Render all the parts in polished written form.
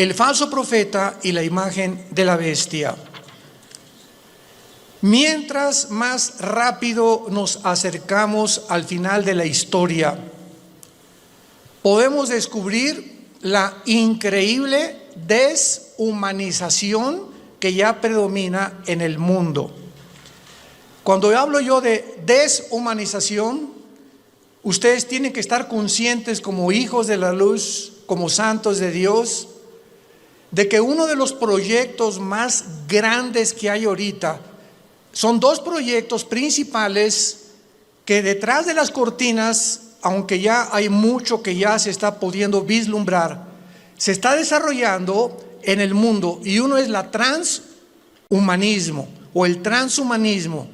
el falso profeta y la imagen de la bestia. Mientras más rápido nos acercamos al final de la historia, podemos descubrir la increíble deshumanización que ya predomina en el mundo. Cuando hablo yo de deshumanización, ustedes tienen que estar conscientes como hijos de la luz, como santos de Dios, de que uno de los proyectos más grandes que hay ahorita son dos proyectos principales que detrás de las cortinas, aunque ya hay mucho que ya se está pudiendo vislumbrar, se está desarrollando en el mundo, y uno es la transhumanismo o el transhumanismo.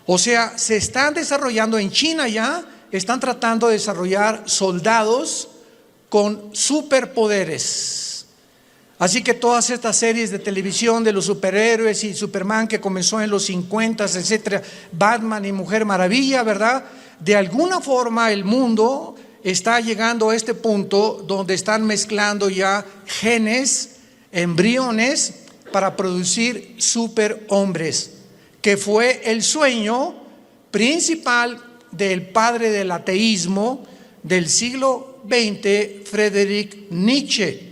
O sea, se están desarrollando en China, ya están tratando de desarrollar soldados con superpoderes. Así que todas estas series de televisión de los superhéroes y Superman que comenzó en los 50, etcétera, Batman y Mujer Maravilla, ¿verdad? De alguna forma el mundo está llegando a este punto donde están mezclando ya genes, embriones, para producir superhombres, que fue el sueño principal del padre del ateísmo del siglo XX, Friedrich Nietzsche.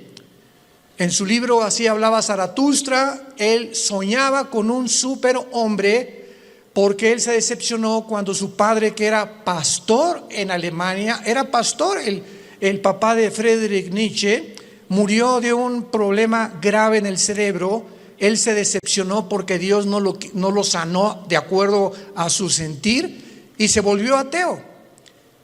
En su libro Así hablaba Zaratustra, él soñaba con un superhombre porque él se decepcionó cuando su padre, que era pastor en Alemania, era pastor, el papá de Friedrich Nietzsche, murió de un problema grave en el cerebro. Él se decepcionó porque Dios no lo sanó de acuerdo a su sentir y se volvió ateo.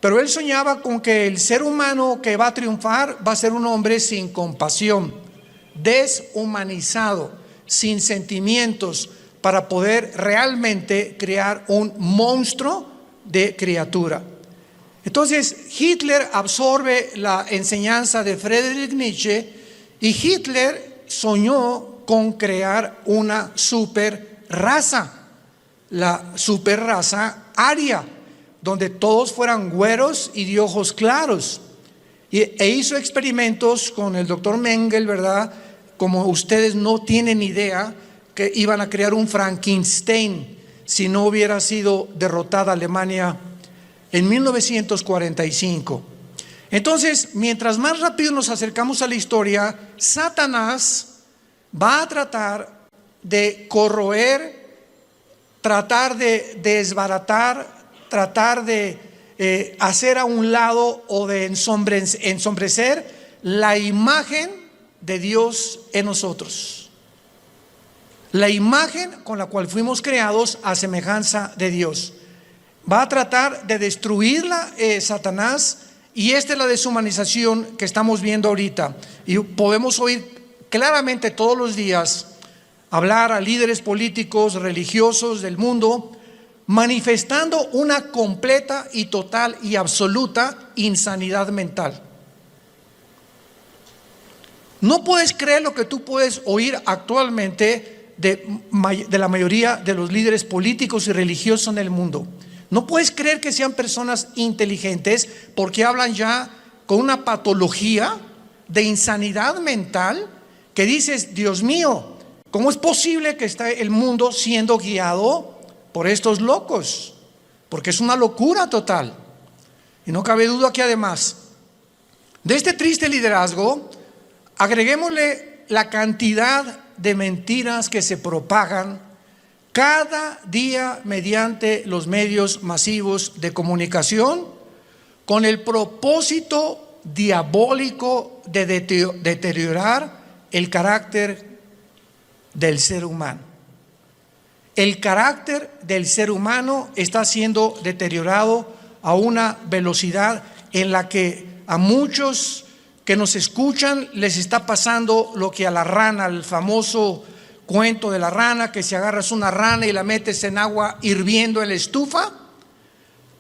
Pero él soñaba con que el ser humano que va a triunfar va a ser un hombre sin compasión, deshumanizado, sin sentimientos, para poder realmente crear un monstruo de criatura. Entonces Hitler absorbe la enseñanza de Friedrich Nietzsche y Hitler soñó con crear una super raza, la super raza aria, donde todos fueran güeros y de ojos claros. E hizo experimentos con el doctor Mengele, ¿verdad? Como ustedes no tienen idea, que iban a crear un Frankenstein si no hubiera sido derrotada Alemania en 1945. Entonces, mientras más rápido nos acercamos a la historia, Satanás va a tratar de corroer, tratar de desbaratar, tratar de hacer a un lado o de ensombrecer la imagen de Dios en nosotros. La imagen con la cual fuimos creados a semejanza de Dios. Va a tratar de destruirla Satanás, y esta es la deshumanización que estamos viendo ahorita. Y podemos oír claramente todos los días hablar a líderes políticos, religiosos del mundo, manifestando una completa y total y absoluta insanidad mental. No puedes creer lo que tú puedes oír actualmente de la mayoría de los líderes políticos y religiosos en el mundo. No puedes creer que sean personas inteligentes, porque hablan ya con una patología de insanidad mental que dices: Dios mío, ¿cómo es posible que esté el mundo siendo guiado por estos locos? Porque es una locura total. Y no cabe duda que además de este triste liderazgo, agreguémosle la cantidad de mentiras que se propagan cada día mediante los medios masivos de comunicación, con el propósito diabólico de deteriorar el carácter del ser humano. El carácter del ser humano está siendo deteriorado a una velocidad en la que a muchos que nos escuchan les está pasando lo que a la rana, el famoso cuento de la rana, que si agarras una rana y la metes en agua hirviendo en la estufa,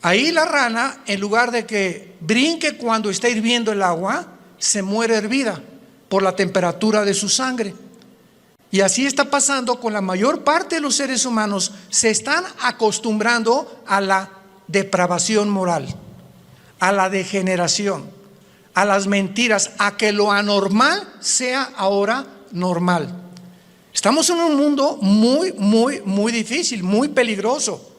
ahí la rana, en lugar de que brinque cuando está hirviendo el agua, se muere hervida por la temperatura de su sangre. Y así está pasando con la mayor parte de los seres humanos. Se están acostumbrando a la depravación moral, a la degeneración, a las mentiras, a que lo anormal sea ahora normal. Estamos en un mundo muy difícil, muy peligroso.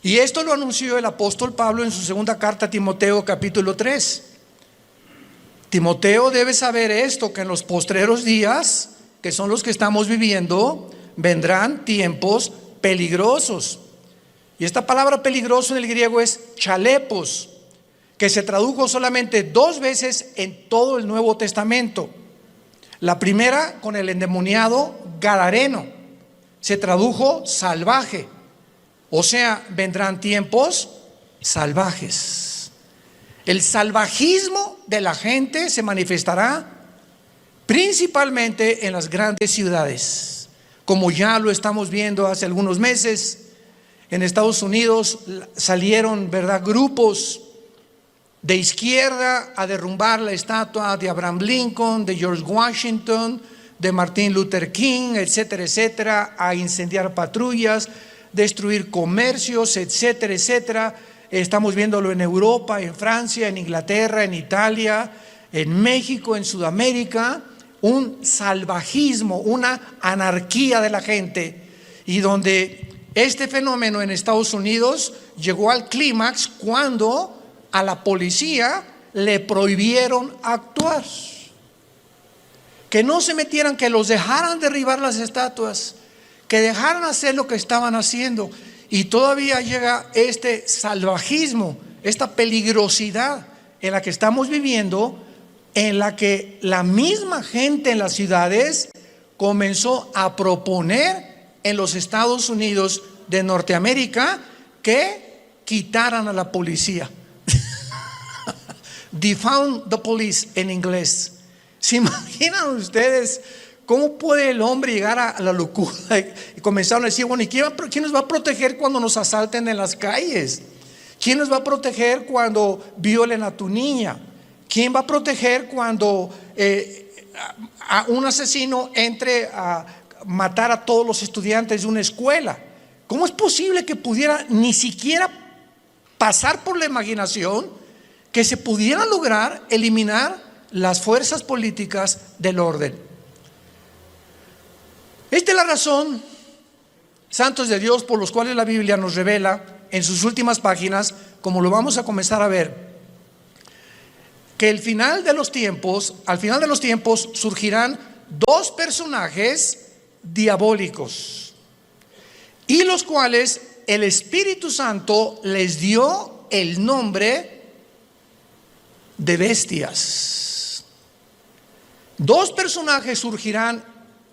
Y esto lo anunció el apóstol Pablo en su segunda carta a Timoteo, capítulo 3. Timoteo debe saber esto, que en los postreros días, que son los que estamos viviendo, vendrán tiempos peligrosos. Y esta palabra peligroso en el griego es chalepos, que se tradujo solamente 2 veces en todo el Nuevo Testamento. La primera con el endemoniado gadareno, se tradujo salvaje. O sea, vendrán tiempos salvajes. El salvajismo de la gente se manifestará principalmente en las grandes ciudades, como ya lo estamos viendo hace algunos meses. En Estados Unidos salieron, ¿verdad?, grupos de izquierda a derrumbar la estatua de Abraham Lincoln, de George Washington, de Martin Luther King, etcétera, etcétera, a incendiar patrullas, destruir comercios, etcétera, etcétera. Estamos viéndolo en Europa, en Francia, en Inglaterra, en Italia, en México, en Sudamérica. Un salvajismo, una anarquía de la gente, y donde este fenómeno en Estados Unidos llegó al clímax cuando a la policía le prohibieron actuar, que no se metieran, que los dejaran derribar las estatuas, que dejaran hacer lo que estaban haciendo. Y todavía llega este salvajismo, esta peligrosidad en la que estamos viviendo, en la que la misma gente en las ciudades comenzó a proponer en los Estados Unidos de Norteamérica que quitaran a la policía. Defund the police en inglés. ¿Se imaginan ustedes cómo puede el hombre llegar a la locura? Y comenzaron a decir, bueno, ¿y quién nos va a proteger cuando nos asalten en las calles? ¿Quién nos va a proteger cuando violen a tu niña? ¿Quién va a proteger cuando a un asesino entre a matar a todos los estudiantes de una escuela? ¿Cómo es posible que pudiera ni siquiera pasar por la imaginación que se pudiera lograr eliminar las fuerzas políticas del orden? Esta es la razón, santos de Dios, por los cuales la Biblia nos revela en sus últimas páginas, como lo vamos a comenzar a ver, que al final de los tiempos surgirán 2 personajes diabólicos, y los cuales el Espíritu Santo les dio el nombre de bestias. 2 personajes surgirán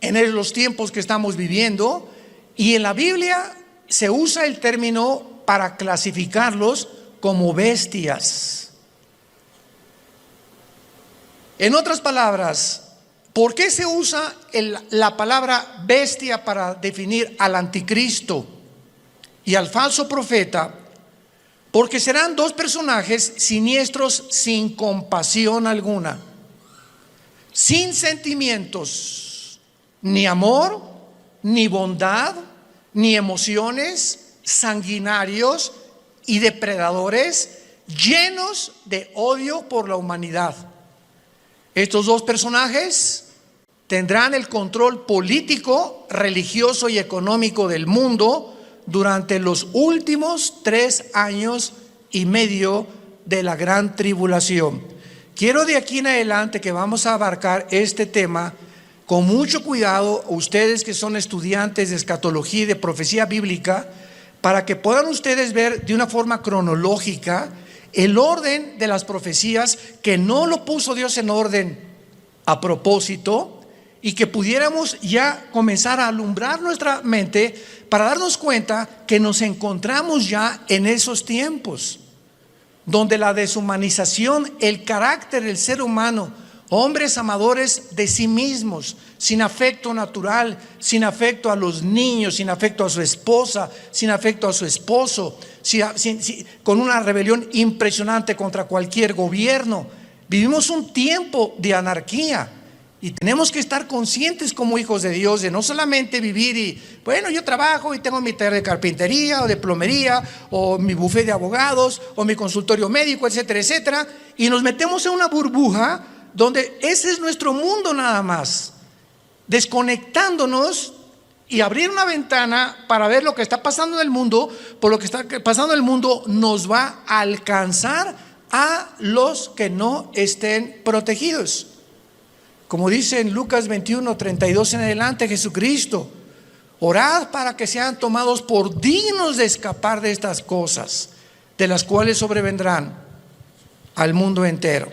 en los tiempos que estamos viviendo, y en la Biblia se usa el término para clasificarlos como bestias. En otras palabras, ¿por qué se usa la palabra bestia para definir al anticristo y al falso profeta? Porque serán 2 personajes siniestros, sin compasión alguna, sin sentimientos, ni amor, ni bondad, ni emociones, sanguinarios y depredadores, llenos de odio por la humanidad. Estos 2 personajes tendrán el control político, religioso y económico del mundo durante los últimos 3 años y medio de la gran tribulación. Quiero de aquí en adelante que vamos a abarcar este tema con mucho cuidado, ustedes que son estudiantes de escatología y de profecía bíblica, para que puedan ustedes ver de una forma cronológica el orden de las profecías, que no lo puso Dios en orden a propósito, y que pudiéramos ya comenzar a alumbrar nuestra mente para darnos cuenta que nos encontramos ya en esos tiempos donde la deshumanización, el carácter del ser humano, hombres amadores de sí mismos, sin afecto natural, sin afecto a los niños, sin afecto a su esposa, sin afecto a su esposo, con una rebelión impresionante contra cualquier gobierno. Vivimos un tiempo de anarquía, Y tenemos que estar conscientes como hijos de Dios de no solamente vivir y, bueno, yo trabajo y tengo mi taller de carpintería o de plomería o mi bufete de abogados o mi consultorio médico, etcétera, etcétera. Y nos metemos en una burbuja donde ese es nuestro mundo nada más, desconectándonos y abrir una ventana para ver lo que está pasando en el mundo. Por lo que está pasando en el mundo nos va a alcanzar a los que no estén protegidos. Como dice en Lucas 21:32 en adelante, Jesucristo: orad para que sean tomados por dignos de escapar de estas cosas, de las cuales sobrevendrán al mundo entero.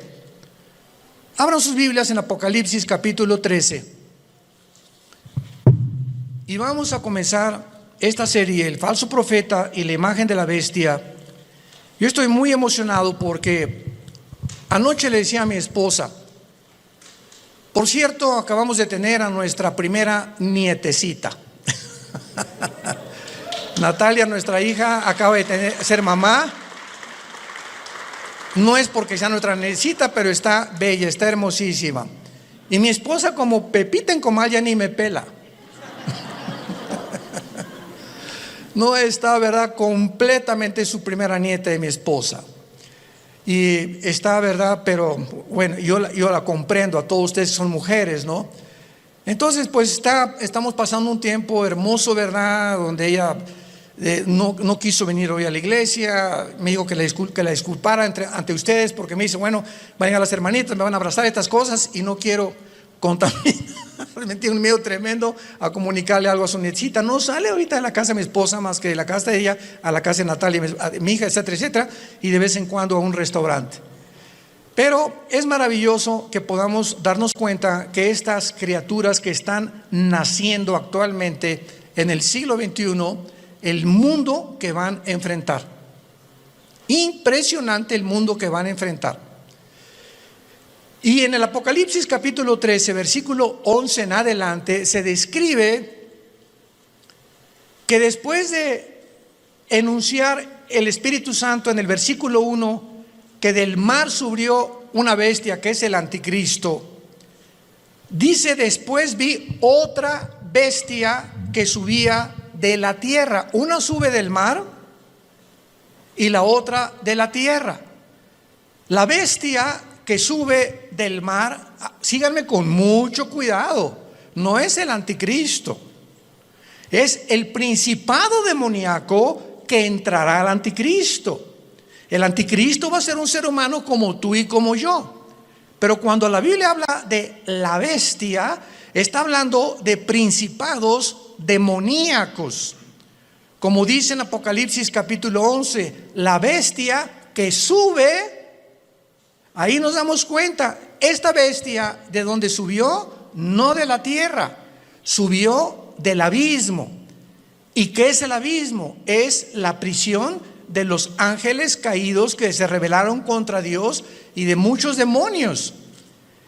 Abran sus Biblias en Apocalipsis capítulo 13. Y vamos a comenzar esta serie, el falso profeta y la imagen de la bestia. Yo estoy muy emocionado porque anoche le decía a mi esposa, por cierto, acabamos de tener a nuestra primera nietecita. Natalia, nuestra hija, acaba de ser mamá. No es porque sea nuestra nietecita, pero está bella, está hermosísima. Y mi esposa, como pepita en comal, ya ni me pela. No está, ¿verdad?, completamente su primera nieta de mi esposa. Y está, ¿verdad? Pero bueno, yo la comprendo, a todos ustedes son mujeres, ¿no? Entonces, pues estamos pasando un tiempo hermoso, ¿verdad? Donde ella no quiso venir hoy a la iglesia. Me dijo que la disculpara ante ustedes, porque me dice, bueno, vayan a las hermanitas, me van a abrazar estas cosas y no quiero contaminar. Me tiene un miedo tremendo a comunicarle algo a su nietecita. No sale ahorita de la casa de mi esposa más que de la casa de ella a la casa de Natalia, mi hija, etcétera, etcétera, y de vez en cuando a un restaurante. Pero es maravilloso que podamos darnos cuenta que estas criaturas que están naciendo actualmente en el siglo XXI, el mundo que van a enfrentar. Impresionante el mundo que van a enfrentar. Y en el Apocalipsis capítulo 13, versículo 11 en adelante, se describe que después de enunciar el Espíritu Santo en el versículo 1, que del mar subió una bestia que es el anticristo, dice: después vi otra bestia que subía de la tierra. Una sube del mar y la otra de la tierra. La bestia que sube del mar, síganme con mucho cuidado, no es el anticristo, es el principado demoníaco que entrará al anticristo. El anticristo va a ser un ser humano como tú y como yo, pero cuando la Biblia habla de la bestia, está hablando de principados demoníacos, como dice en Apocalipsis capítulo 11, la bestia que sube. Ahí nos damos cuenta, esta bestia, ¿de dónde subió? No de la tierra, subió del abismo. ¿Y qué es el abismo? Es la prisión de los ángeles caídos que se rebelaron contra Dios y de muchos demonios.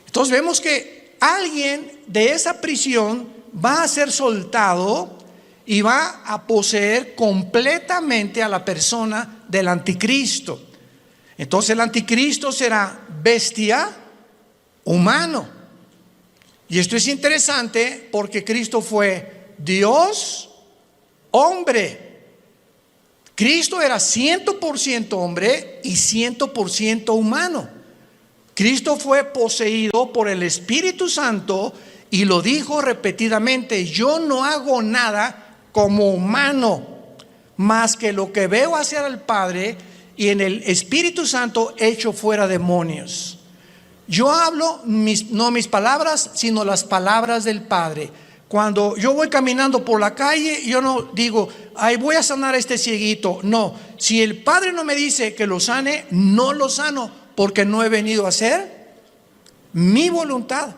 Entonces vemos que alguien de esa prisión va a ser soltado y va a poseer completamente a la persona del anticristo. Entonces el anticristo será bestia, humano. Y esto es interesante porque Cristo fue Dios, hombre. Cristo era 100% hombre y 100% humano. Cristo fue poseído por el Espíritu Santo y lo dijo repetidamente: yo no hago nada como humano, más que lo que veo hacer al Padre, y en el Espíritu Santo echo fuera demonios. Yo hablo no mis palabras, sino las palabras del Padre. Cuando yo voy caminando por la calle, yo no digo, ay, voy a sanar a este cieguito. No, si el Padre no me dice que lo sane, no lo sano, porque no he venido a hacer mi voluntad.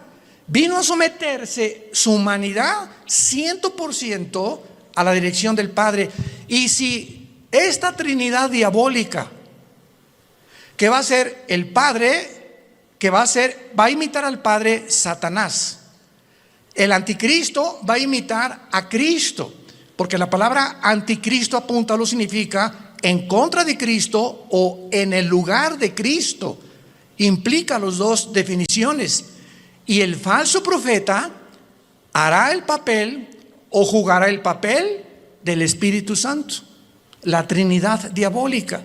Vino a someterse su humanidad 100% a la dirección del Padre. Y si esta Trinidad diabólica, que va a ser el Padre, va a imitar al Padre, Satanás. El anticristo va a imitar a Cristo, porque la palabra anticristo apúntalo significa en contra de Cristo o en el lugar de Cristo. Implica las dos definiciones. Y el falso profeta hará el papel o jugará el papel del Espíritu Santo, la Trinidad diabólica.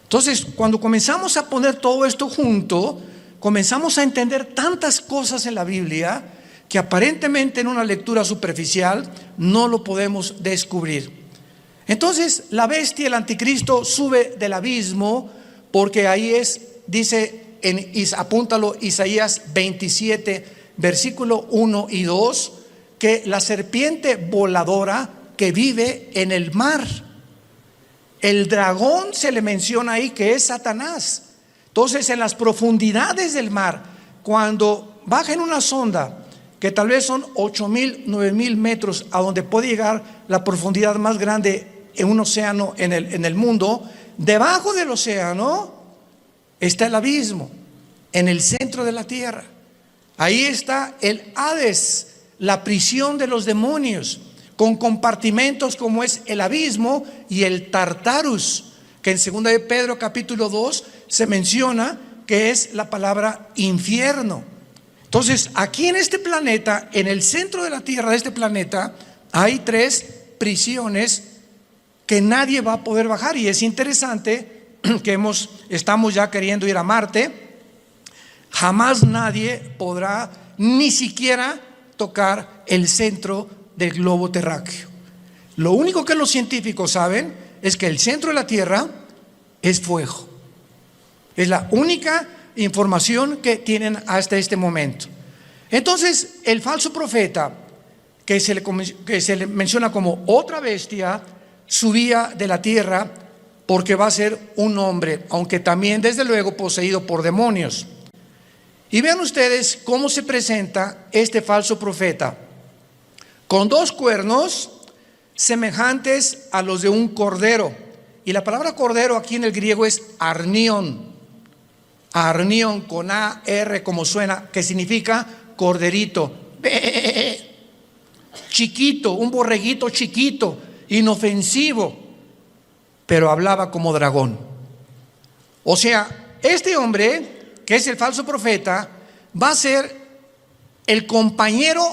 Entonces, cuando comenzamos a poner todo esto junto, comenzamos a entender tantas cosas en la Biblia que aparentemente en una lectura superficial no lo podemos descubrir. Entonces, la bestia, el anticristo, sube del abismo, porque ahí dice, apúntalo, Isaías 27, versículo 1 y 2, que la serpiente voladora que vive en el mar. El dragón se le menciona ahí que es Satanás. Entonces, en las profundidades del mar, cuando baja en una sonda que tal vez son 8,000, 9,000 metros, a donde puede llegar la profundidad más grande en un océano en el mundo, debajo del océano está el abismo, en el centro de la tierra. Ahí está el Hades, la prisión de los demonios, con compartimentos como es el abismo y el Tartarus, que en 2 de Pedro capítulo 2 se menciona que es la palabra infierno. Entonces, aquí en este planeta, en el centro de la tierra de este planeta, hay 3 prisiones que nadie va a poder bajar. Y es interesante que estamos ya queriendo ir a Marte. Jamás nadie podrá ni siquiera tocar el centro del globo terráqueo. Lo único que los científicos saben es que el centro de la Tierra es fuego. Es la única información que tienen hasta este momento. Entonces, el falso profeta, que se le menciona como otra bestia, subía de la tierra porque va a ser un hombre, aunque también desde luego poseído por demonios. Y vean ustedes cómo se presenta este falso profeta, con 2 cuernos semejantes a los de un cordero. Y la palabra cordero aquí en el griego es arnión. Arnión con A-R como suena, que significa corderito. Chiquito, un borreguito chiquito, inofensivo, pero hablaba como dragón. O sea, este hombre, que es el falso profeta, va a ser el compañero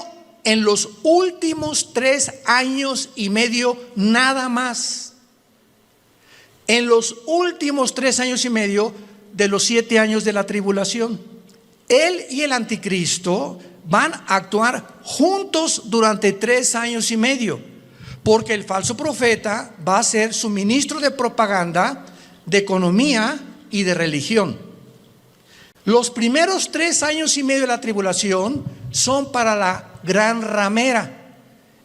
en los últimos 3 años y medio nada más. En los últimos 3 años y medio de los 7 años de la tribulación. Él y el anticristo van a actuar juntos durante 3 años y medio, porque el falso profeta va a ser su ministro de propaganda, de economía y de religión. Los primeros 3 años y medio de la tribulación son para la gran ramera,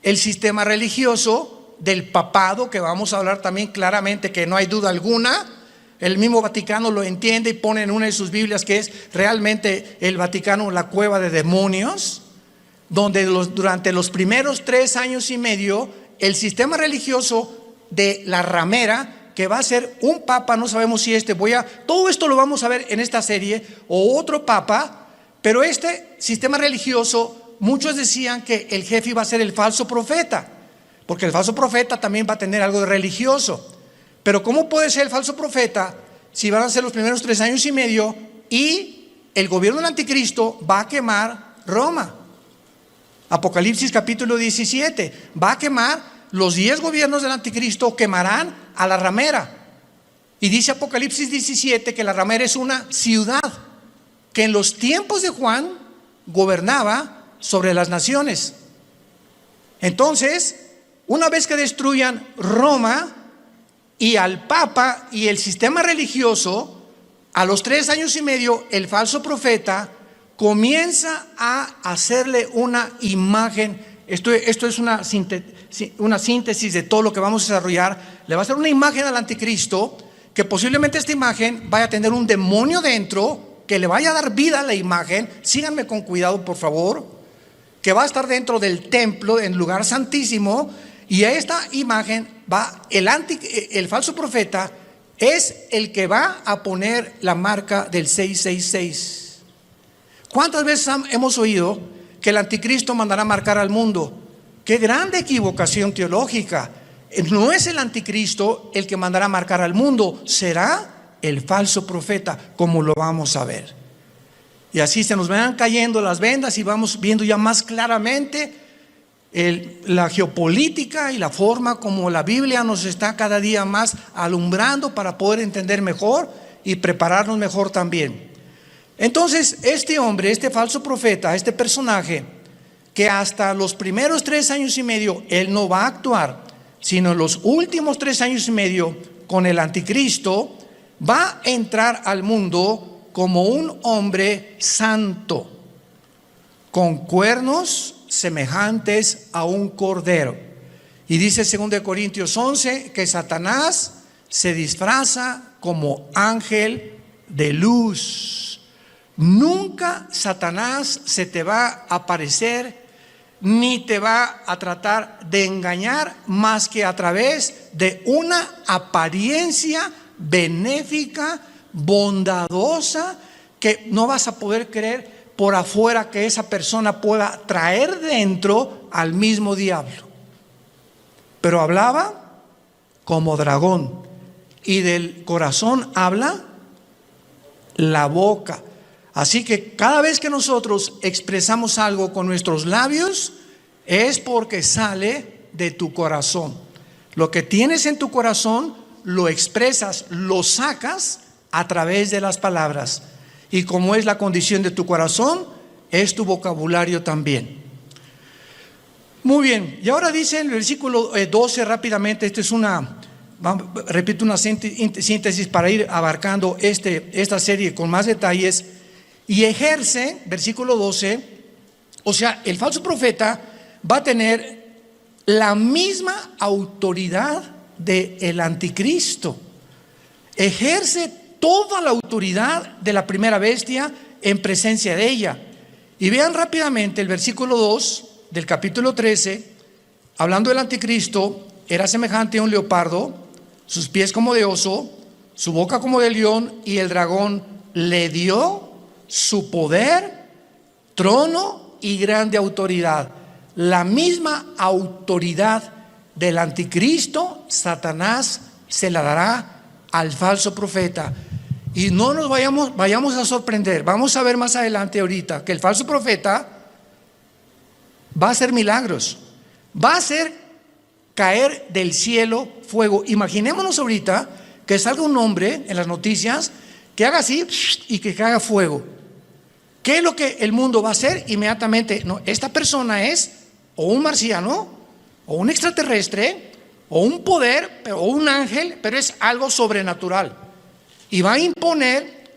el sistema religioso del papado, que vamos a hablar también claramente, que no hay duda alguna. El mismo Vaticano lo entiende y pone en una de sus Biblias que es realmente el Vaticano la cueva de demonios, donde durante los primeros 3 años y medio el sistema religioso de la ramera, que va a ser un papa, no sabemos si todo esto lo vamos a ver en esta serie, o otro papa, pero este sistema religioso, muchos decían que el jefe iba a ser el falso profeta, porque el falso profeta también va a tener algo de religioso. Pero ¿cómo puede ser el falso profeta si van a ser los primeros 3 años y medio y el gobierno del anticristo va a quemar Roma? Apocalipsis capítulo 17, va a quemar los 10 gobiernos del anticristo, quemarán a la ramera. Y dice Apocalipsis 17 que la ramera es una ciudad que en los tiempos de Juan gobernaba sobre las naciones. Entonces, una vez que destruyan Roma y al Papa y el sistema religioso, a los 3 años y medio el falso profeta comienza a hacerle una imagen. Esto es una síntesis de todo lo que vamos a desarrollar. Le va a hacer una imagen al anticristo, que posiblemente esta imagen vaya a tener un demonio dentro, que le vaya a dar vida a la imagen. Síganme con cuidado, por favor. Que va a estar dentro del templo, en el lugar santísimo. Y a esta imagen el falso profeta es el que va a poner la marca del 666. ¿Cuántas veces hemos oído que el anticristo mandará marcar al mundo? ¡Qué grande equivocación teológica! No es el anticristo el que mandará marcar al mundo, será el falso profeta, como lo vamos a ver. Y así se nos van cayendo las vendas y vamos viendo ya más claramente la geopolítica y la forma como la Biblia nos está cada día más alumbrando para poder entender mejor y prepararnos mejor también. Entonces, este hombre, este falso profeta, este personaje, que hasta los primeros 3 años y medio él no va a actuar, sino en los últimos 3 años y medio con el anticristo, va a entrar al mundo como un hombre santo, con cuernos semejantes a un cordero. Y dice 2 Corintios 11 que Satanás se disfraza como ángel de luz. Nunca Satanás se te va a aparecer ni te va a tratar de engañar más que a través de una apariencia benéfica, bondadosa, que no vas a poder creer por afuera que esa persona pueda traer dentro al mismo diablo. Pero hablaba como dragón, y del corazón habla la boca. Así que cada vez que nosotros expresamos algo con nuestros labios, es porque sale de tu corazón. Lo que tienes en tu corazón lo expresas, lo sacas a través de las palabras. Y como es la condición de tu corazón, es tu vocabulario también. Muy bien, y ahora dice en el versículo 12 rápidamente, repito una síntesis para ir abarcando esta serie con más detalles. Y ejerce, versículo 12, o sea, el falso profeta va a tener la misma autoridad del anticristo. Ejerce toda la autoridad de la primera bestia en presencia de ella. Y vean rápidamente el versículo 2 del capítulo 13, hablando del anticristo, era semejante a un leopardo, sus pies como de oso, su boca como de león, y el dragón le dio su poder, trono y grande autoridad. La misma autoridad del anticristo, Satanás se la dará al falso profeta. Y no nos vayamos a sorprender. Vamos a ver más adelante ahorita que el falso profeta va a hacer milagros, va a hacer caer del cielo fuego. Imaginémonos ahorita que salga un hombre en las noticias que haga así y que caiga fuego. ¿Qué es lo que el mundo va a hacer inmediatamente? No, esta persona es o un marciano, o un extraterrestre, o un poder, o un ángel, pero es algo sobrenatural. Y va a imponer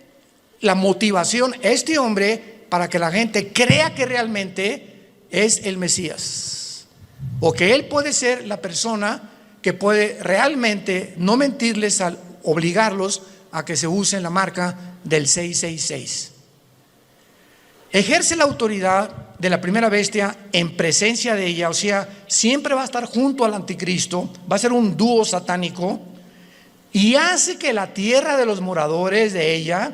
la motivación a este hombre para que la gente crea que realmente es el Mesías, o que él puede ser la persona que puede realmente no mentirles al obligarlos a que se usen la marca del 666. Ejerce la autoridad de la primera bestia en presencia de ella, o sea, siempre va a estar junto al anticristo, va a ser un dúo satánico, y hace que la tierra de los moradores de ella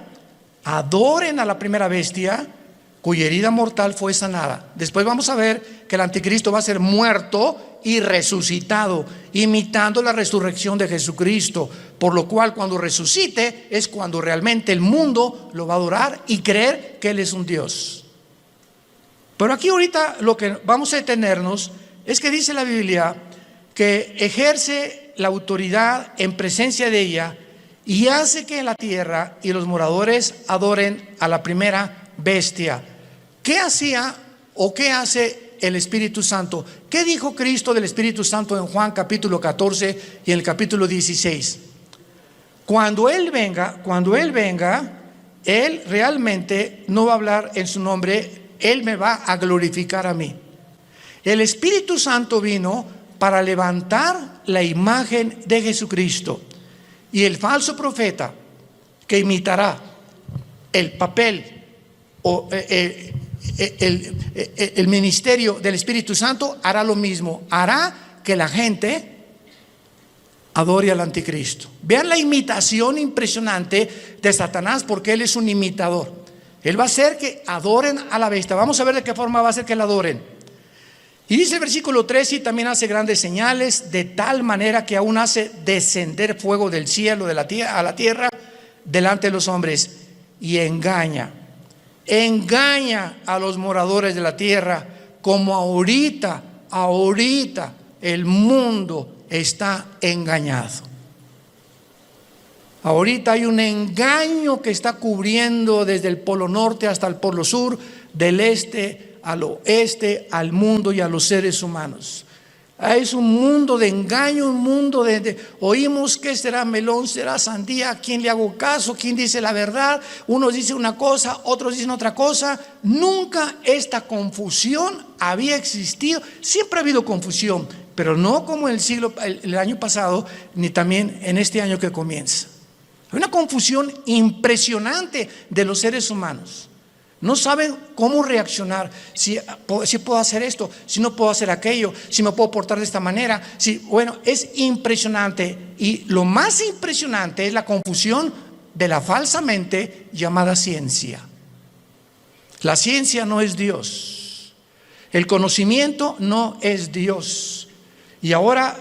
adoren a la primera bestia, cuya herida mortal fue sanada. Después vamos a ver que el anticristo va a ser muerto y resucitado, imitando la resurrección de Jesucristo, por lo cual cuando resucite es cuando realmente el mundo lo va a adorar y creer que Él es un Dios. Pero aquí ahorita lo que vamos a detenernos es que dice la Biblia que ejerce la autoridad en presencia de ella y hace que en la tierra y los moradores adoren a la primera bestia. ¿Qué hacía o qué hace el Espíritu Santo? ¿Qué dijo Cristo del Espíritu Santo en Juan capítulo 14 y en el capítulo 16? Cuando Él venga, Él realmente no va a hablar en su nombre, Él me va a glorificar a mí. El Espíritu Santo vino para levantar la imagen de Jesucristo, y el falso profeta que imitará el papel o el ministerio del Espíritu Santo hará lo mismo, hará que la gente adore al anticristo. Vean la imitación impresionante de Satanás, porque él es un imitador. Él va a hacer que adoren a la bestia. Vamos a ver de qué forma va a hacer que la adoren. Y dice el versículo 13: y también hace grandes señales, de tal manera que aún hace descender fuego del cielo a la tierra delante de los hombres, y engaña. engaña a los moradores de la tierra, como ahorita el mundo está engañado. Ahorita hay un engaño que está cubriendo desde el polo norte hasta el polo sur, del este al oeste, al mundo y a los seres humanos. Es un mundo de engaño, un mundo oímos que será melón, será sandía, ¿a quién le hago caso? ¿Quién dice la verdad? Unos dicen una cosa, otros dicen otra cosa. Nunca esta confusión había existido. Siempre ha habido confusión, pero no como el año pasado, ni también en este año que comienza. Hay una confusión impresionante de los seres humanos. No saben cómo reaccionar, si puedo hacer esto, si no puedo hacer aquello, si me puedo portar de esta manera. Bueno, es impresionante, y lo más impresionante es la confusión de la falsamente llamada ciencia. La ciencia no es Dios, el conocimiento no es Dios, y ahora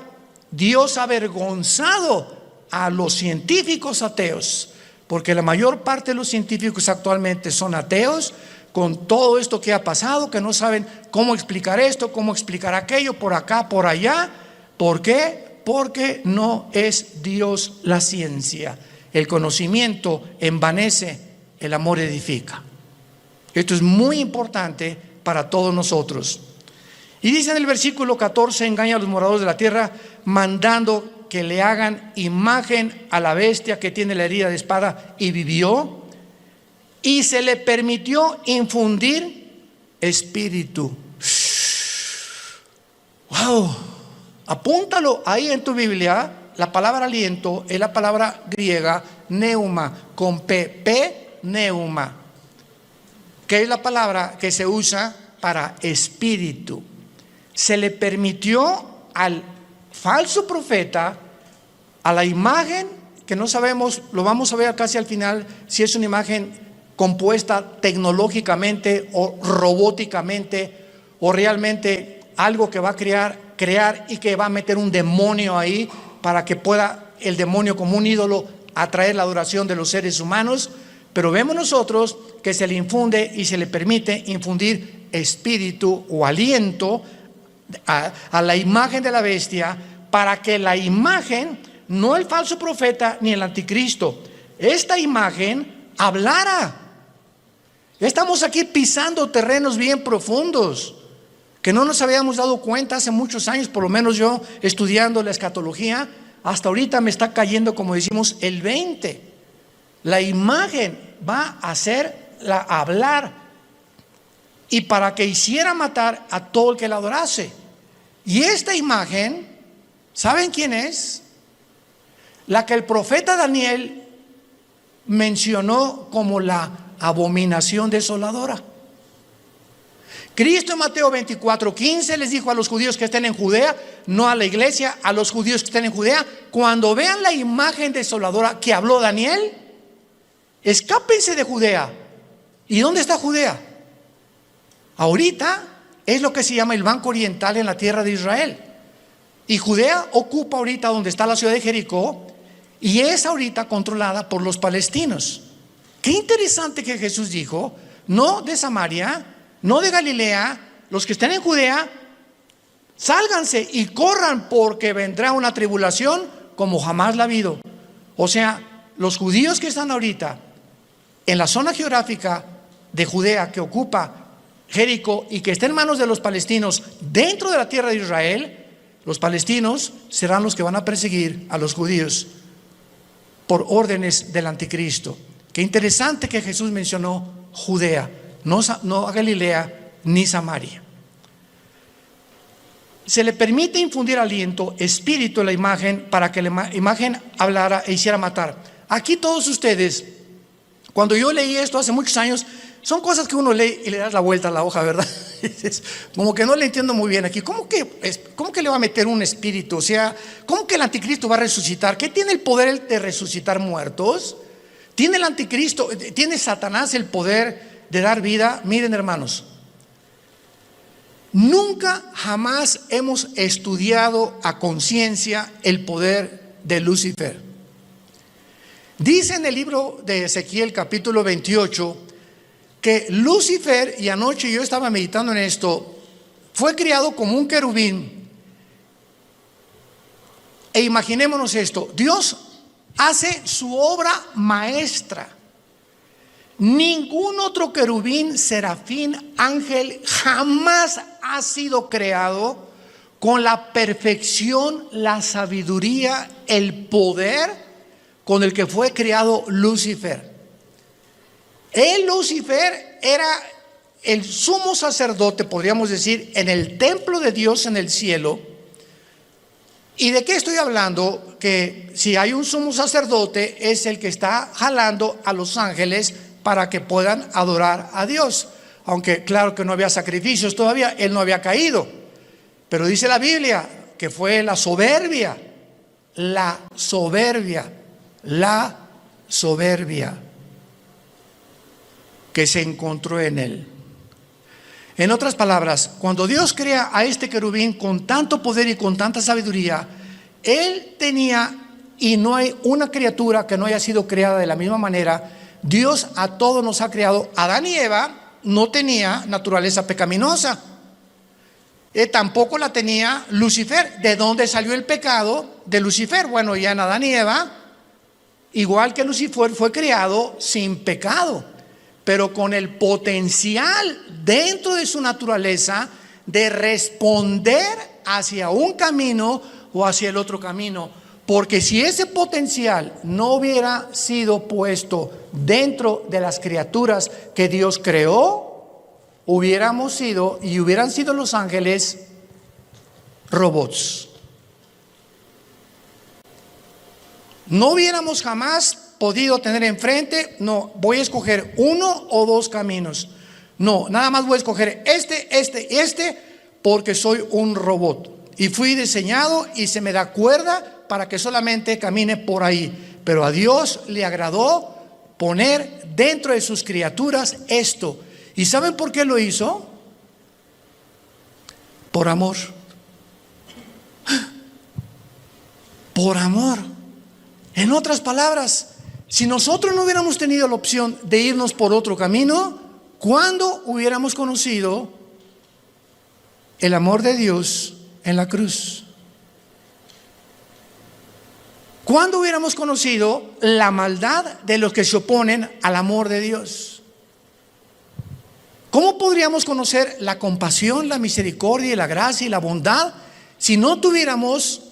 Dios ha avergonzado a los científicos ateos, porque la mayor parte de los científicos actualmente son ateos, con todo esto que ha pasado, que no saben cómo explicar esto, cómo explicar aquello, por acá, por allá. ¿Por qué? Porque no es Dios la ciencia. El conocimiento envanece, el amor edifica. Esto es muy importante para todos nosotros. Y dice en el versículo 14: engaña a los moradores de la tierra, mandando que le hagan imagen a la bestia que tiene la herida de espada y vivió, y se le permitió infundir espíritu. Wow, apúntalo ahí en tu Biblia. La palabra aliento es la palabra griega neuma, con P, neuma, que es la palabra que se usa para espíritu. Se le permitió al falso profeta, a la imagen que no sabemos, lo vamos a ver casi al final, si es una imagen compuesta tecnológicamente o robóticamente, o realmente algo que va a crear y que va a meter un demonio ahí para que pueda el demonio, como un ídolo, atraer la adoración de los seres humanos. Pero vemos nosotros que se le infunde y se le permite infundir espíritu o aliento a la imagen de la bestia, para que la imagen, no el falso profeta ni el anticristo, esta imagen hablara. Estamos aquí pisando terrenos bien profundos que no nos habíamos dado cuenta hace muchos años, por lo menos yo estudiando la escatología, hasta ahorita me está cayendo, como decimos, el 20. La imagen va a hacerla hablar, y para que hiciera matar a todo el que la adorase. Y esta imagen, ¿saben quién es? La que el profeta Daniel mencionó como la abominación desoladora. Cristo en Mateo 24:15 les dijo a los judíos que estén en Judea, no a la iglesia, a los judíos que estén en Judea: cuando vean la imagen desoladora que habló Daniel, escápense de Judea. ¿Y dónde está Judea? Ahorita es lo que se llama el Banco Oriental en la tierra de Israel. Y Judea ocupa ahorita donde está la ciudad de Jericó, y es ahorita controlada por los palestinos. Qué interesante que Jesús dijo: no de Samaria, no de Galilea, los que estén en Judea, sálganse y corran, porque vendrá una tribulación como jamás la ha habido. O sea, los judíos que están ahorita en la zona geográfica de Judea, que ocupa Jericó y que está en manos de los palestinos dentro de la tierra de Israel, los palestinos serán los que van a perseguir a los judíos por órdenes del anticristo. Qué interesante que Jesús mencionó Judea, no a Galilea ni Samaria. Se le permite infundir aliento, espíritu en la imagen, para que la imagen hablara e hiciera matar. Aquí todos ustedes, cuando yo leí esto hace muchos años, son cosas que uno lee y le das la vuelta a la hoja, ¿verdad? Como que no le entiendo muy bien aquí. ¿Cómo que le va a meter un espíritu? O sea, ¿cómo que el anticristo va a resucitar? ¿Qué tiene el poder de resucitar muertos? ¿Tiene el anticristo, tiene Satanás el poder de dar vida? Miren, hermanos, nunca jamás hemos estudiado a conciencia el poder de Lucifer. Dice en el libro de Ezequiel capítulo 28, que Lucifer, y anoche yo estaba meditando en esto, fue criado como un querubín. E imaginémonos esto, Dios hace su obra maestra. Ningún otro querubín, serafín, ángel jamás ha sido creado con la perfección, la sabiduría, el poder con el que fue creado Lucifer. Lucifer era el sumo sacerdote, podríamos decir, en el templo de Dios en el cielo. ¿Y de qué estoy hablando? Que si hay un sumo sacerdote, es el que está jalando a los ángeles para que puedan adorar a Dios. Aunque claro que no había sacrificios todavía, él no había caído. Pero dice la Biblia que fue la soberbia que se encontró en él. En otras palabras, cuando Dios crea a este querubín con tanto poder y con tanta sabiduría, él tenía, y no hay una criatura que no haya sido creada de la misma manera. Dios a todos nos ha creado. Adán y Eva no tenía naturaleza pecaminosa, tampoco la tenía Lucifer. ¿De dónde salió el pecado de Lucifer? Bueno, ya en Adán y Eva, igual que Lucifer, fue creado sin pecado, pero con el potencial dentro de su naturaleza de responder hacia un camino o hacia el otro camino. Porque si ese potencial no hubiera sido puesto dentro de las criaturas que Dios creó, hubiéramos sido y hubieran sido los ángeles robots. No hubiéramos jamás podido tener enfrente, no, voy a escoger uno o dos caminos. No, nada más voy a escoger este, porque soy un robot. Y fui diseñado y se me da cuerda para que solamente camine por ahí. Pero a Dios le agradó poner dentro de sus criaturas esto. ¿Y saben por qué lo hizo? Por amor. Por amor. En otras palabras, si nosotros no hubiéramos tenido la opción de irnos por otro camino, ¿cuándo hubiéramos conocido el amor de Dios en la cruz? ¿Cuándo hubiéramos conocido la maldad de los que se oponen al amor de Dios? ¿Cómo podríamos conocer la compasión, la misericordia y la gracia y la bondad si no tuviéramos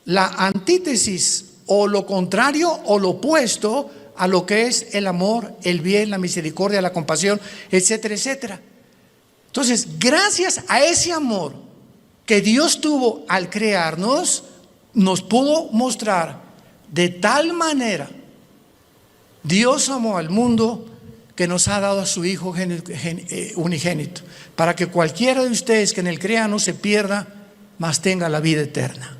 la antítesis o lo contrario o lo opuesto a lo que es el amor, el bien, la misericordia, la compasión, etcétera, etcétera? Entonces, gracias a ese amor que Dios tuvo al crearnos, nos pudo mostrar de tal manera. Dios amó al mundo que nos ha dado a su Hijo unigénito, para que cualquiera de ustedes que en él crea no se pierda, mas tenga la vida eterna.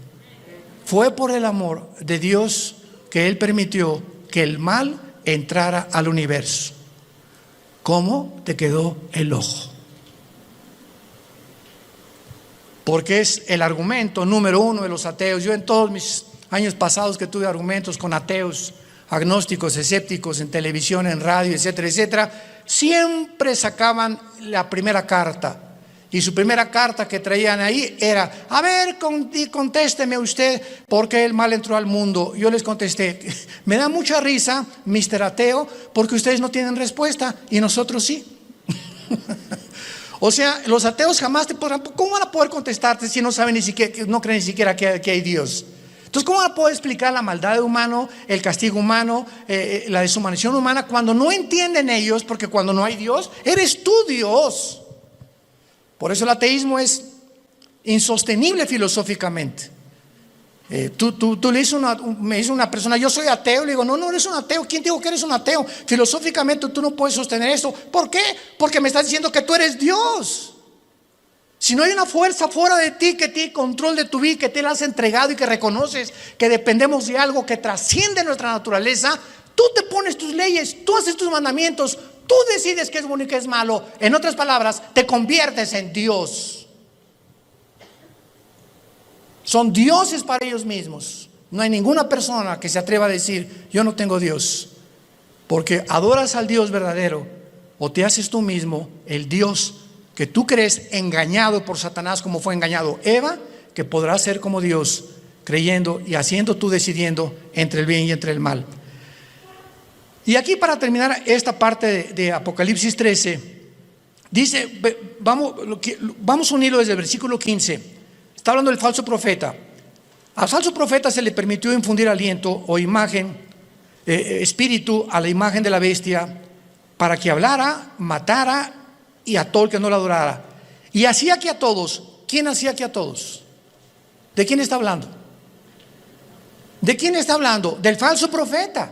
Fue por el amor de Dios que él permitió que el mal entrara al universo. ¿Cómo te quedó el ojo? Porque es el argumento número uno de los ateos. Yo en todos mis años pasados que tuve argumentos con ateos, agnósticos, escépticos, en televisión, en radio, etcétera, etcétera, siempre sacaban la primera carta. Y su primera carta que traían ahí era: a ver, contésteme usted, ¿por qué el mal entró al mundo? Yo les contesté: me da mucha risa, Mr. Ateo, porque ustedes no tienen respuesta y nosotros sí. O sea, los ateos jamás te podrán, ¿cómo van a poder contestarte si no saben ni siquiera, no creen ni siquiera que hay Dios? Entonces, ¿cómo van a poder explicar la maldad humana, el castigo humano, la deshumanización humana, cuando no entienden ellos? Porque cuando no hay Dios, eres tú Dios. Por eso el ateísmo es insostenible filosóficamente. Tú le dices me dice una persona: yo soy ateo. Le digo: no eres un ateo. ¿Quién dijo que eres un ateo? Filosóficamente tú no puedes sostener esto. ¿Por qué? Porque me estás diciendo que tú eres Dios. Si no hay una fuerza fuera de ti que tiene control de tu vida, que te la has entregado y que reconoces que dependemos de algo que trasciende nuestra naturaleza, tú te pones tus leyes, tú haces tus mandamientos, tú decides qué es bueno y qué es malo. En otras palabras, te conviertes en Dios. Son dioses para ellos mismos. No hay ninguna persona que se atreva a decir: yo no tengo Dios, porque adoras al Dios verdadero o te haces tú mismo el Dios que tú crees, engañado por Satanás como fue engañado Eva, que podrás ser como Dios, creyendo y haciendo tú, decidiendo entre el bien y entre el mal. Y aquí, para terminar esta parte de Apocalipsis 13, dice, vamos a unirlo desde el versículo 15. Está hablando del falso profeta. Al falso profeta se le permitió infundir aliento o imagen, espíritu a la imagen de la bestia, para que hablara, matara y a todo el que no la adorara. Y hacía que a todos. ¿Quién hacía que a todos? ¿De quién está hablando? ¿De quién está hablando? Del falso profeta.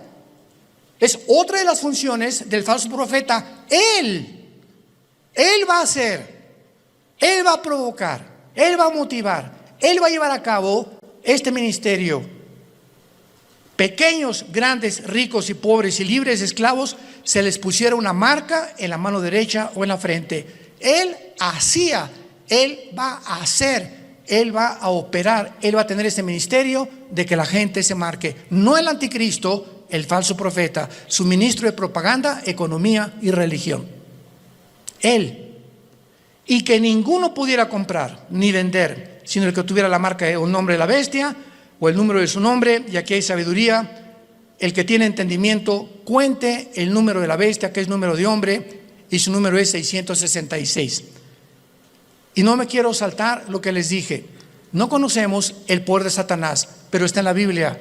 Es otra de las funciones del falso profeta. Él va a hacer, Él va a provocar, Él va a motivar, Él va a llevar a cabo este ministerio. Pequeños, grandes, ricos y pobres y libres, esclavos, se les pusiera una marca en la mano derecha o en la frente. Él hacía, Él va a hacer, Él va a operar, Él va a tener este ministerio de que la gente se marque. No el anticristo, el falso profeta, su ministro de propaganda, economía y religión. Él. Y que ninguno pudiera comprar ni vender, sino el que tuviera la marca o el nombre de la bestia o el número de su nombre. Y aquí hay sabiduría. El que tiene entendimiento, cuente el número de la bestia, que es número de hombre, y su número es 666. Y no me quiero saltar lo que les dije. No conocemos el poder de Satanás, pero está en la Biblia.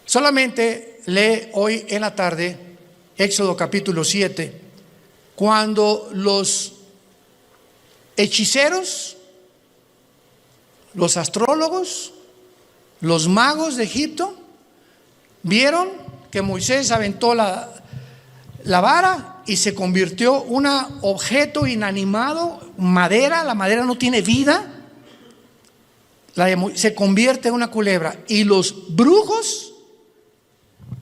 Solamente lee hoy en la tarde Éxodo capítulo 7, cuando los hechiceros, los astrólogos, los magos de Egipto vieron que Moisés aventó la vara y se convirtió en un objeto inanimado, madera. La madera no tiene vida, se convierte en una culebra, y los brujos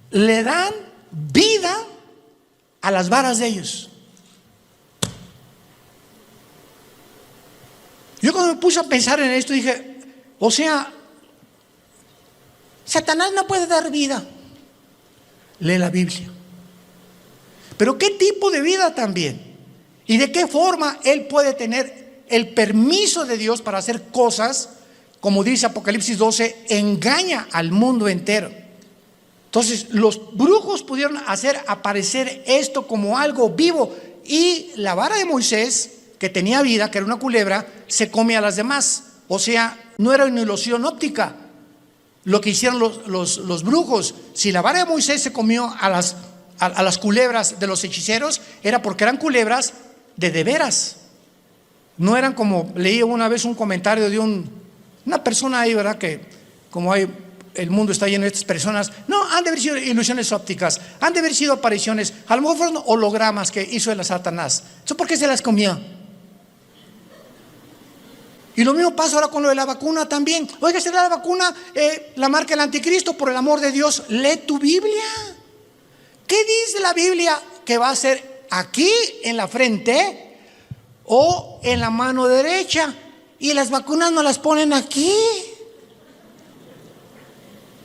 le dan vida a las varas de ellos. Yo cuando me puse a pensar en esto dije, o sea, Satanás no puede dar vida. Lee la Biblia. Pero ¿qué tipo de vida también? ¿Y de qué forma él puede tener el permiso de Dios para hacer cosas? Como dice Apocalipsis 12, engaña al mundo entero. Entonces los brujos pudieron hacer aparecer esto como algo vivo, y la vara de Moisés, que tenía vida, que era una culebra, se come a las demás. O sea, no era una ilusión óptica lo que hicieron los brujos. Si la vara de Moisés se comió a las culebras de los hechiceros, era porque eran culebras de veras. No eran como, leí una vez un comentario de una persona ahí, ¿verdad? Que como el mundo está lleno de estas personas, no, han de haber sido ilusiones ópticas, han de haber sido apariciones, a lo mejor fueron hologramas que hizo el Satanás. ¿Eso por qué se las comió? Y lo mismo pasa ahora con lo de la vacuna también. Oiga, ¿será la vacuna la marca del anticristo? Por el amor de Dios, lee tu Biblia. ¿Qué dice la Biblia que va a ser aquí en la frente o en la mano derecha? Y las vacunas no las ponen aquí.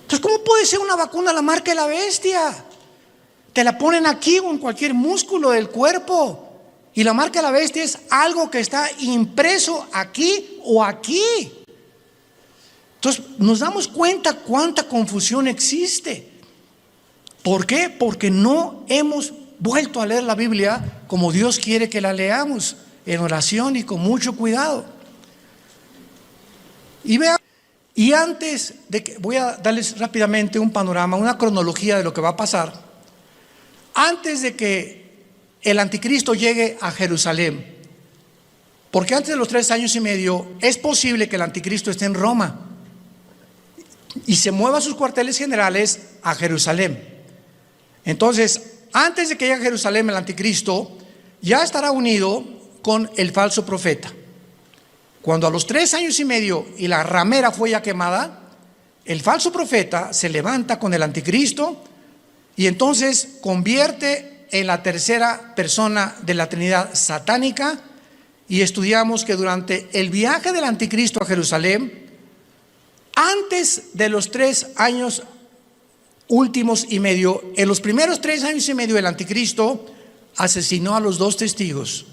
Entonces, ¿cómo puede ser una vacuna la marca de la bestia? Te la ponen aquí o en cualquier músculo del cuerpo. Y la marca de la bestia es algo que está impreso aquí o aquí. Entonces nos damos cuenta cuánta confusión existe. ¿Por qué? Porque no hemos vuelto a leer la Biblia como Dios quiere que la leamos, en oración y con mucho cuidado. Y vean, y antes de que, voy a darles rápidamente un panorama, una cronología de lo que va a pasar. Antes de que el anticristo llegue a Jerusalén, porque antes de los 3 años y medio es posible que el anticristo esté en Roma y se mueva sus cuarteles generales a Jerusalén. Entonces, antes de que llegue a Jerusalén el anticristo, ya estará unido con el falso profeta. Cuando a los 3 años y medio y la ramera fue ya quemada, el falso profeta se levanta con el anticristo y entonces convierte en la tercera persona de la Trinidad satánica. Y estudiamos que durante el viaje del anticristo a Jerusalén, antes de los 3 años últimos y medio, en los primeros 3 años y medio del anticristo, asesinó a los 2 testigos.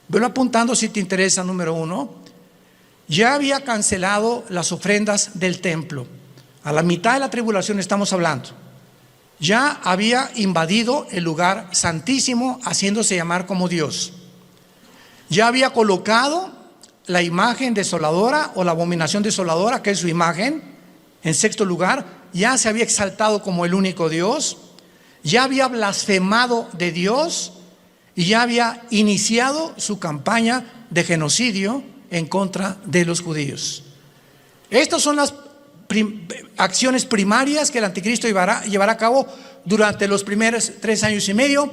Velo apuntando si te interesa. Número 1, ya había cancelado las ofrendas del templo. A la mitad de la tribulación estamos hablando. Ya había invadido el lugar santísimo, haciéndose llamar como Dios. Ya había colocado la imagen desoladora o la abominación desoladora, que es su imagen, en 6.º lugar. Ya se había exaltado como el único Dios. Ya había blasfemado de Dios y ya había iniciado su campaña de genocidio en contra de los judíos. Estas son las acciones primarias que el anticristo llevará a cabo durante los primeros 3 años y medio.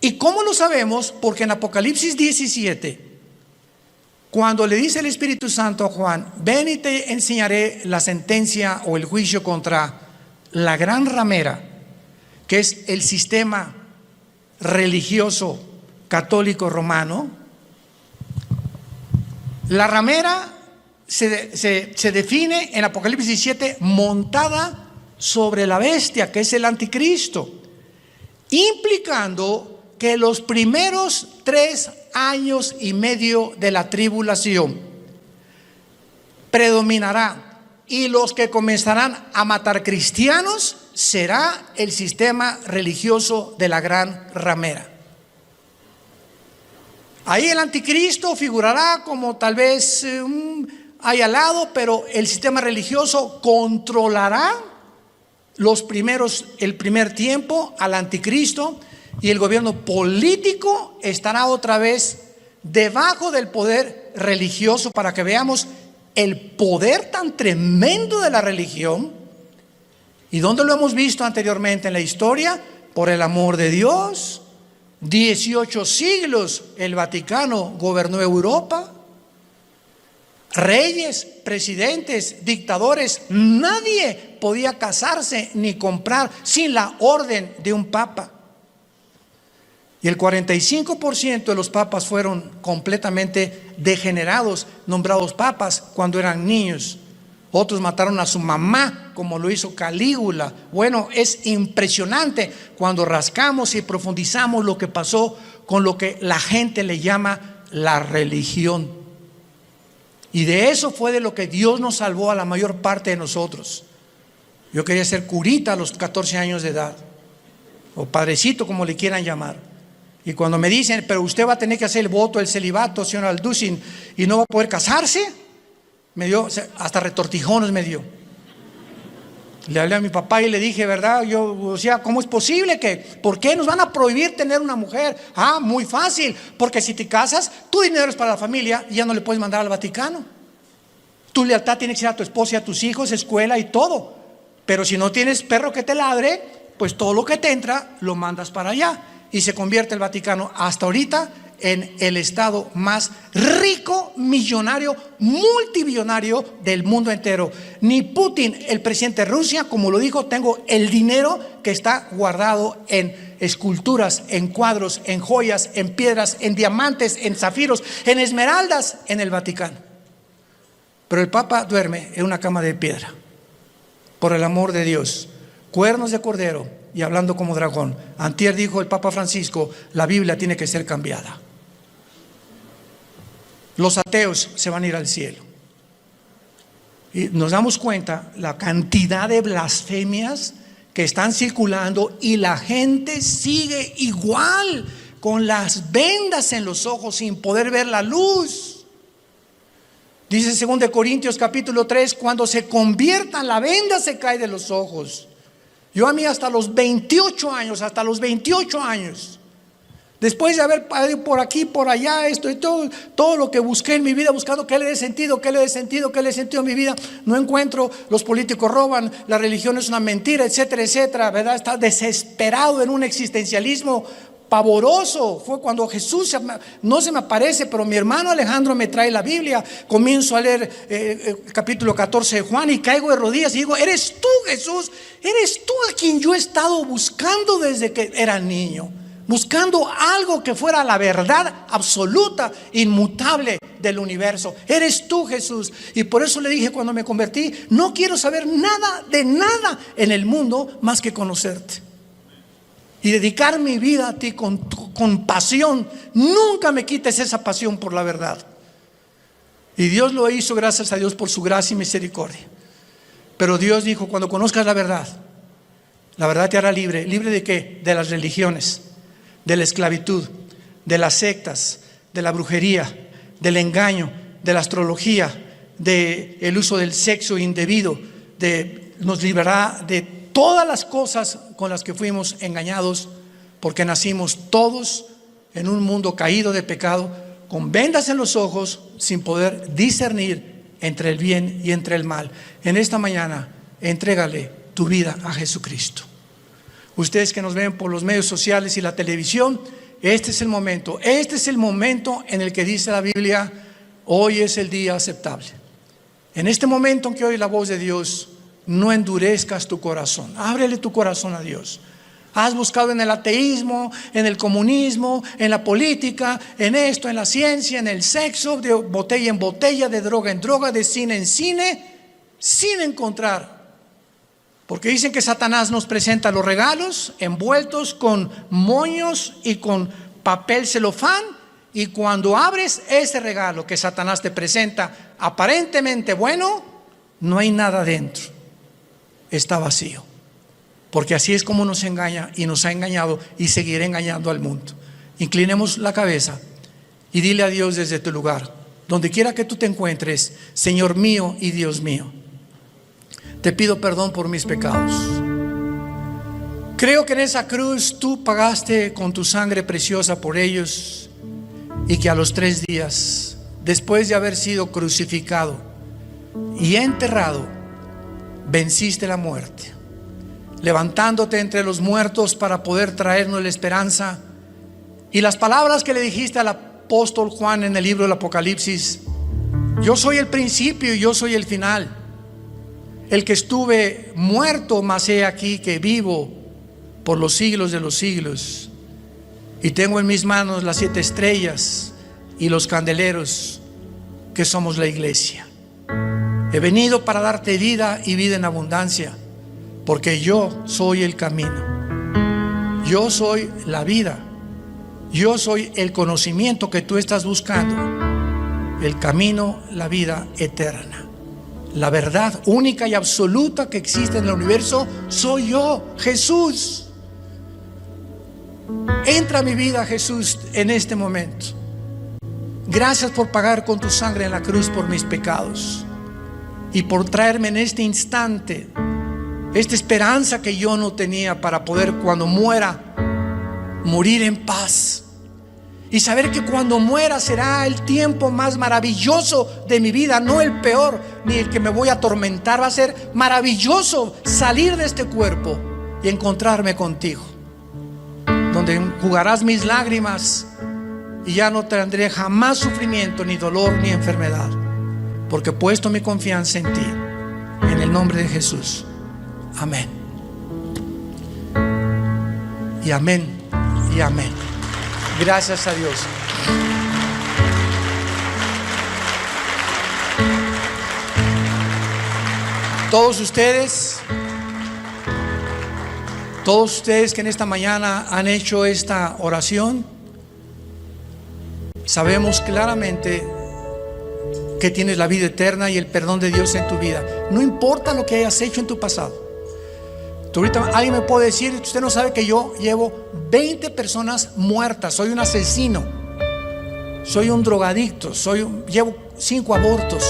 ¿Y cómo lo sabemos? Porque en Apocalipsis 17, cuando le dice el Espíritu Santo a Juan: ven y te enseñaré la sentencia o el juicio contra la gran ramera, que es el sistema religioso católico romano. La ramera se define en Apocalipsis 17 montada sobre la bestia, que es el anticristo, implicando que los primeros 3 años y medio de la tribulación predominará, y los que comenzarán a matar cristianos será el sistema religioso de la gran ramera. Ahí el anticristo figurará como tal vez ahí al lado, pero el sistema religioso controlará el primer tiempo al anticristo, y el gobierno político estará otra vez debajo del poder religioso, para que veamos el poder tan tremendo de la religión. ¿Y dónde lo hemos visto anteriormente en la historia? Por el amor de Dios, 18 siglos el Vaticano gobernó Europa. Reyes, presidentes, dictadores, nadie podía casarse ni comprar sin la orden de un papa. Y el 45% de los papas fueron completamente degenerados, nombrados papas cuando eran niños. Otros mataron a su mamá, como lo hizo Calígula. Bueno, es impresionante cuando rascamos y profundizamos lo que pasó con lo que la gente le llama la religión. Y de eso fue de lo que Dios nos salvó a la mayor parte de nosotros. Yo quería ser curita a los 14 años de edad, o padrecito, como le quieran llamar. Y cuando me dicen: pero usted va a tener que hacer el voto del celibato, señor Alducin, y no va a poder casarse, me dio, hasta retortijones me dio. Le hablé a mi papá y le dije: ¿verdad? O sea, ¿cómo es posible que, por qué nos van a prohibir tener una mujer? Ah, muy fácil, porque si te casas, tu dinero es para la familia y ya no le puedes mandar al Vaticano. Tu lealtad tiene que ser a tu esposa y a tus hijos, escuela y todo. Pero si no tienes perro que te ladre, pues todo lo que te entra lo mandas para allá. Y se convierte el Vaticano hasta ahorita en el estado más rico, millonario, multibillonario del mundo entero. Ni Putin, el presidente de Rusia, como lo dijo: tengo el dinero que está guardado en esculturas, en cuadros, en joyas, en piedras, en diamantes, en zafiros, en esmeraldas, en el Vaticano. Pero el Papa duerme en una cama de piedra, por el amor de Dios. Cuernos de cordero y hablando como dragón. Antier dijo el Papa Francisco: la Biblia tiene que ser cambiada. Los ateos se van a ir al cielo. Y nos damos cuenta la cantidad de blasfemias que están circulando, y la gente sigue igual, con las vendas en los ojos, sin poder ver la luz. Dice 2 Corintios capítulo 3: cuando se conviertan, la venda se cae de los ojos. Yo a mí hasta los 28 años, después de haber ido por aquí, por allá, esto y todo lo que busqué en mi vida, buscando qué le dé sentido a mi vida, no encuentro. Los políticos roban, la religión es una mentira, etcétera, etcétera, ¿verdad? Está desesperado en un existencialismo pavoroso. Fue cuando Jesús no se me aparece, pero mi hermano Alejandro me trae la Biblia. Comienzo a leer capítulo 14 de Juan y caigo de rodillas y digo: eres tú, Jesús, eres tú a quien yo he estado buscando desde que era niño, buscando algo que fuera la verdad absoluta, inmutable del universo. Eres tú, Jesús. Y por eso le dije cuando me convertí: no quiero saber nada de nada en el mundo más que conocerte. y dedicar mi vida a ti con pasión. Nunca me quites esa pasión por la verdad. Y Dios lo hizo, gracias a Dios, por su gracia y misericordia. Pero Dios dijo: cuando conozcas la verdad te hará libre. ¿Libre de qué? De las religiones, de la esclavitud, de las sectas, de la brujería, del engaño, de la astrología, del uso del sexo indebido. Nos librará de todas las cosas con las que fuimos engañados, porque nacimos todos en un mundo caído de pecado, con vendas en los ojos, sin poder discernir entre el bien y entre el mal. En esta mañana, entrégale tu vida a Jesucristo. Ustedes que nos ven por los medios sociales y la televisión, este es el momento en el que dice la Biblia: hoy es el día aceptable. En este momento en que oye la voz de Dios, no endurezcas tu corazón, ábrele tu corazón a Dios. Has buscado en el ateísmo, en el comunismo, en la política, en esto, en la ciencia, en el sexo, de botella en botella, de droga en droga, de cine en cine, sin encontrar. Porque dicen que Satanás nos presenta los regalos envueltos con moños y con papel celofán, y cuando abres ese regalo que Satanás te presenta, aparentemente bueno, no hay nada dentro, está vacío. Porque así es como nos engaña y nos ha engañado y seguirá engañando al mundo. Inclinemos la cabeza y dile a Dios desde tu lugar, donde quiera que tú te encuentres: Señor mío y Dios mío, te pido perdón por mis pecados. Creo que en esa cruz tú pagaste con tu sangre preciosa por ellos, y que a los 3 días, después de haber sido crucificado y enterrado, venciste la muerte, levantándote entre los muertos para poder traernos la esperanza. Y las palabras que le dijiste al apóstol Juan en el libro del Apocalipsis: yo soy el principio y yo soy el final, el que estuve muerto, mas he aquí que vivo por los siglos de los siglos, y tengo en mis manos las 7 estrellas y los candeleros, que somos la iglesia. He venido para darte vida y vida en abundancia, porque yo soy el camino, yo soy la vida, yo soy el conocimiento que tú estás buscando, el camino, la vida eterna, la verdad única y absoluta que existe en el universo. Soy yo, Jesús. Entra a mi vida, Jesús, en este momento. Gracias por pagar con tu sangre en la cruz por mis pecados, y por traerme en este instante esta esperanza que yo no tenía, para poder, cuando muera, morir en paz, y saber que cuando muera será el tiempo más maravilloso de mi vida, no el peor ni el que me voy a atormentar. Va a ser maravilloso salir de este cuerpo y encontrarme contigo, donde enjugarás mis lágrimas y ya no tendré jamás sufrimiento, ni dolor, ni enfermedad, porque he puesto mi confianza en ti, en el nombre de Jesús. Amén. Y amén. Y amén. Gracias a Dios. Todos ustedes que en esta mañana han hecho esta oración, sabemos claramente que tienes la vida eterna y el perdón de Dios en tu vida. No importa lo que hayas hecho en tu pasado. Ahorita alguien me puede decir: usted no sabe que yo llevo 20 personas muertas, soy un asesino, soy un drogadicto, llevo 5 abortos,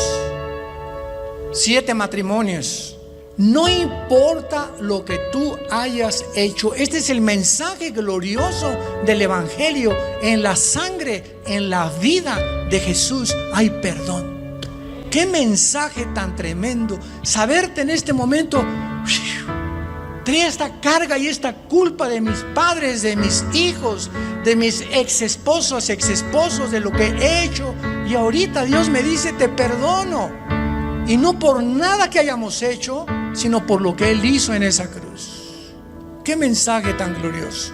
7 matrimonios. No importa lo que tú hayas hecho, este es el mensaje glorioso del Evangelio. En la sangre, en la vida de Jesús hay perdón. Qué mensaje tan tremendo, saberte en este momento: tenía esta carga y esta culpa de mis padres, de mis hijos, de mis exesposos, de lo que he hecho, y ahorita Dios me dice: te perdono. Y no por nada que hayamos hecho, sino por lo que Él hizo en esa cruz. Qué mensaje tan glorioso.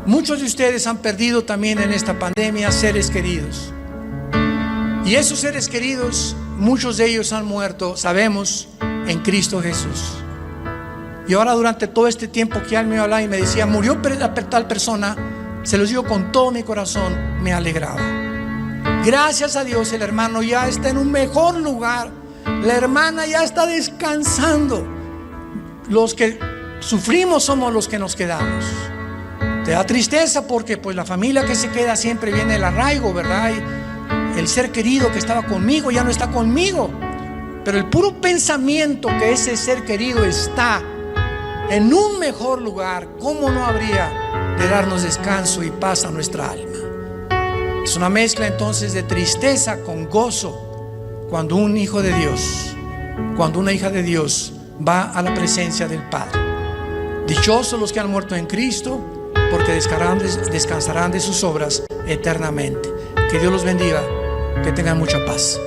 Muchos de ustedes han perdido también en esta pandemia seres queridos, y esos seres queridos, muchos de ellos han muerto, sabemos, en Cristo Jesús. Y ahora durante todo este tiempo que él me hablaba y me decía, murió tal persona, se los digo con todo mi corazón, me alegraba. Gracias a Dios, el hermano ya está en un mejor lugar. La hermana ya está descansando. Los que sufrimos somos los que nos quedamos. Te da tristeza porque pues la familia que se queda siempre viene el arraigo, ¿verdad? Y el ser querido que estaba conmigo ya no está conmigo. Pero el puro pensamiento que ese ser querido está en un mejor lugar, ¿cómo no habría de darnos descanso y paz a nuestra alma? Es una mezcla entonces de tristeza con gozo cuando un hijo de Dios, cuando una hija de Dios va a la presencia del Padre. Dichosos los que han muerto en Cristo, porque descansarán de sus obras eternamente. Que Dios los bendiga, que tengan mucha paz.